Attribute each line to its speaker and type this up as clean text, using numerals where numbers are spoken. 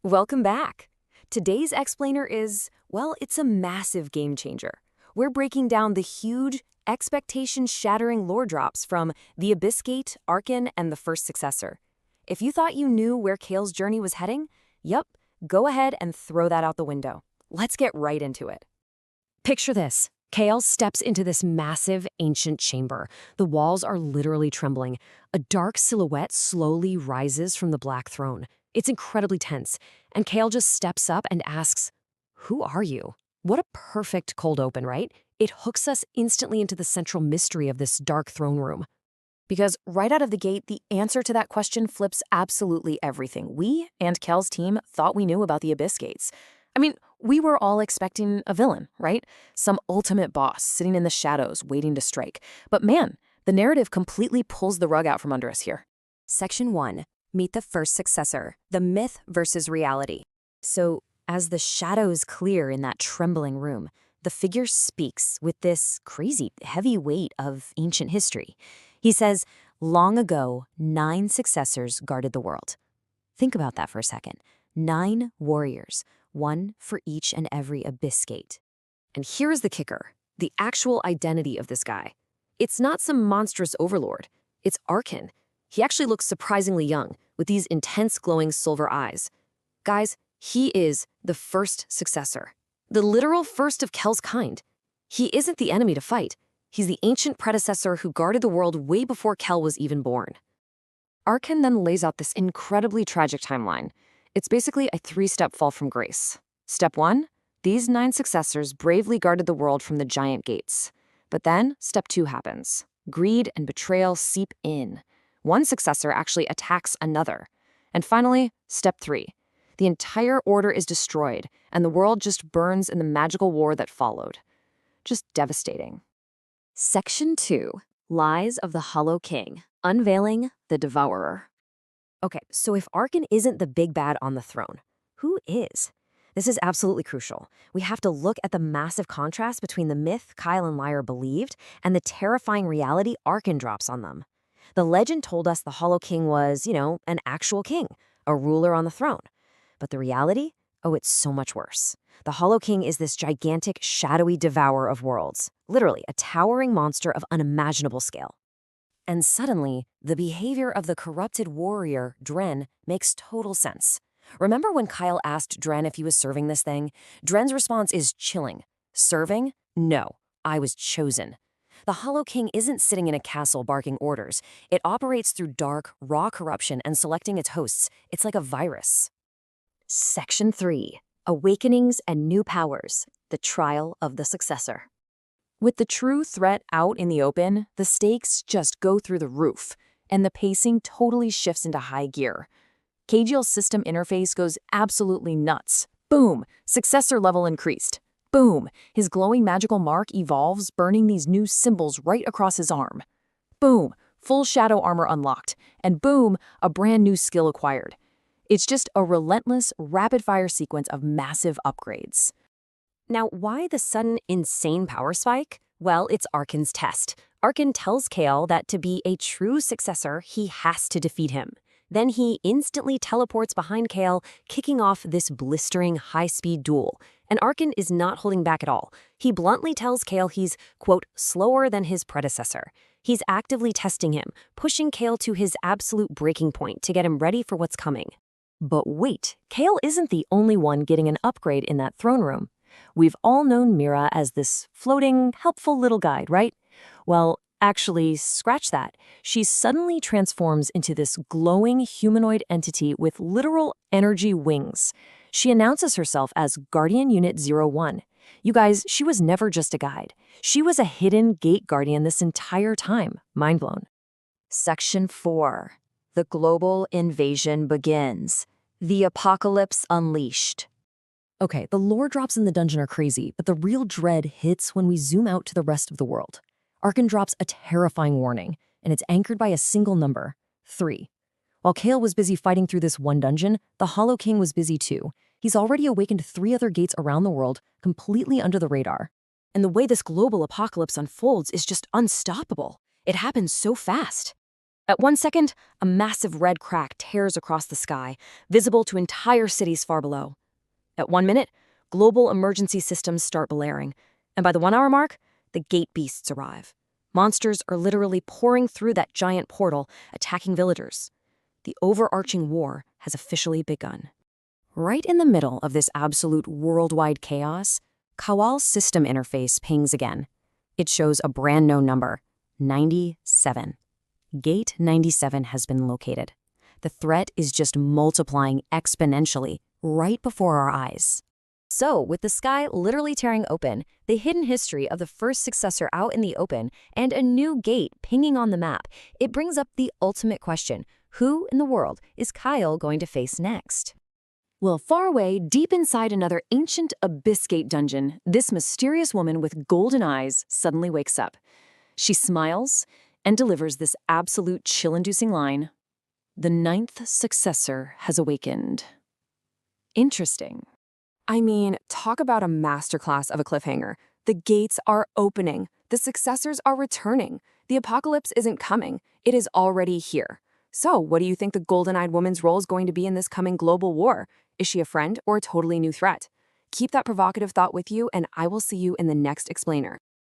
Speaker 1: Welcome back. Today's explainer is, well, it's a massive game changer. We're breaking down the huge, expectation-shattering lore drops from the Abyss Gate, Arkan, and the first successor. If you thought you knew where Kale's journey was heading, yup, go ahead and throw that out the window. Let's get right into it. Picture this. Kale steps into this massive, ancient chamber. The walls are literally trembling. A dark silhouette slowly rises from the black throne. It's incredibly tense, and Kale just steps up and asks, "Who are you?" What a perfect cold open, right? It hooks us instantly into the central mystery of this dark throne room. Because right out of the gate, the answer to that question flips absolutely everything we and Kale's team thought we knew about the Abyss Gates. I mean, we were all expecting a villain, right? Some ultimate boss sitting in the shadows waiting to strike. But man, the narrative completely pulls the rug out from under us here. Section 1. Meet the first successor, the myth versus reality. So, as the shadows clear in that trembling room, the figure speaks with this crazy, heavy weight of ancient history. He says, "Long ago, 9 successors guarded the world." Think about that for a second. 9 warriors, one for each and every Abyss Gate. And here's the kicker, the actual identity of this guy. It's not some monstrous overlord. It's Arkan. He actually looks surprisingly young, with these intense glowing silver eyes. Guys, he is the first successor. The literal first of Kel's kind. He isn't the enemy to fight. He's the ancient predecessor who guarded the world way before Kel was even born. Arkan then lays out this incredibly tragic timeline. It's basically a 3-step fall from grace. Step 1, these 9 successors bravely guarded the world from the giant gates. But then, step 2 happens. Greed and betrayal seep in. One successor actually attacks another. And finally, step 3. The entire order is destroyed, and the world just burns in the magical war that followed. Just devastating. Section 2. Lies of the Hollow King. Unveiling the Devourer. Okay, so if Arkan isn't the big bad on the throne, who is? This is absolutely crucial. We have to look at the massive contrast between the myth Kyle and Lyra believed and the terrifying reality Arkan drops on them. The legend told us the Hollow King was, an actual king, a ruler on the throne. But the reality? Oh, it's so much worse. The Hollow King is this gigantic, shadowy devourer of worlds, literally a towering monster of unimaginable scale. And suddenly, the behavior of the corrupted warrior, Dren, makes total sense. Remember when Kyle asked Dren if he was serving this thing? Dren's response is chilling. Serving? No, I was chosen. The Hollow King isn't sitting in a castle barking orders. It operates through dark, raw corruption and selecting its hosts. It's like a virus. Section 3. Awakenings and New Powers. The Trial of the Successor. With the true threat out in the open, the stakes just go through the roof, and the pacing totally shifts into high gear. KGL's system interface goes absolutely nuts. Boom! Successor level increased. Boom! His glowing magical mark evolves, burning these new symbols right across his arm. Boom! Full shadow armor unlocked. And boom! A brand new skill acquired. It's just a relentless, rapid-fire sequence of massive upgrades. Now, why the sudden, insane power spike? Well, it's Arkan's test. Arkan tells Kale that to be a true successor, he has to defeat him. Then he instantly teleports behind Kale, kicking off this blistering, high-speed duel. And Arkan is not holding back at all. He bluntly tells Kale he's, quote, slower than his predecessor. He's actively testing him, pushing Kale to his absolute breaking point to get him ready for what's coming. But wait, Kale isn't the only one getting an upgrade in that throne room. We've all known Mira as this floating, helpful little guide, right? Well, actually, scratch that. She suddenly transforms into this glowing humanoid entity with literal energy wings. She announces herself as Guardian Unit 01. You guys, she was never just a guide. She was a hidden gate guardian this entire time. Mind blown. Section 4. The global invasion begins. The apocalypse unleashed. Okay, the lore drops in the dungeon are crazy, but the real dread hits when we zoom out to the rest of the world. Arkan drops a terrifying warning, and it's anchored by a single number, 3. While Kale was busy fighting through this one dungeon, the Hollow King was busy too. He's already awakened 3 other gates around the world, completely under the radar. And the way this global apocalypse unfolds is just unstoppable. It happens so fast. At 1 second, a massive red crack tears across the sky, visible to entire cities far below. At 1 minute, global emergency systems start blaring, and by the 1 hour mark, the gate beasts arrive. Monsters are literally pouring through that giant portal, attacking villagers. The overarching war has officially begun. Right in the middle of this absolute worldwide chaos, Kawal's system interface pings again. It shows a brand known number, 97. Gate 97 has been located. The threat is just multiplying exponentially right before our eyes. So, with the sky literally tearing open, the hidden history of the first successor out in the open, and a new gate pinging on the map, it brings up the ultimate question: who in the world is Kyle going to face next? Well, far away, deep inside another ancient abyss gate dungeon, this mysterious woman with golden eyes suddenly wakes up. She smiles and delivers this absolute chill-inducing line: "The 9th successor has awakened." Interesting. I mean, talk about a masterclass of a cliffhanger. The gates are opening. The successors are returning. The apocalypse isn't coming. It is already here. So, what do you think the golden-eyed woman's role is going to be in this coming global war? Is she a friend or a totally new threat? Keep that provocative thought with you, and I will see you in the next explainer.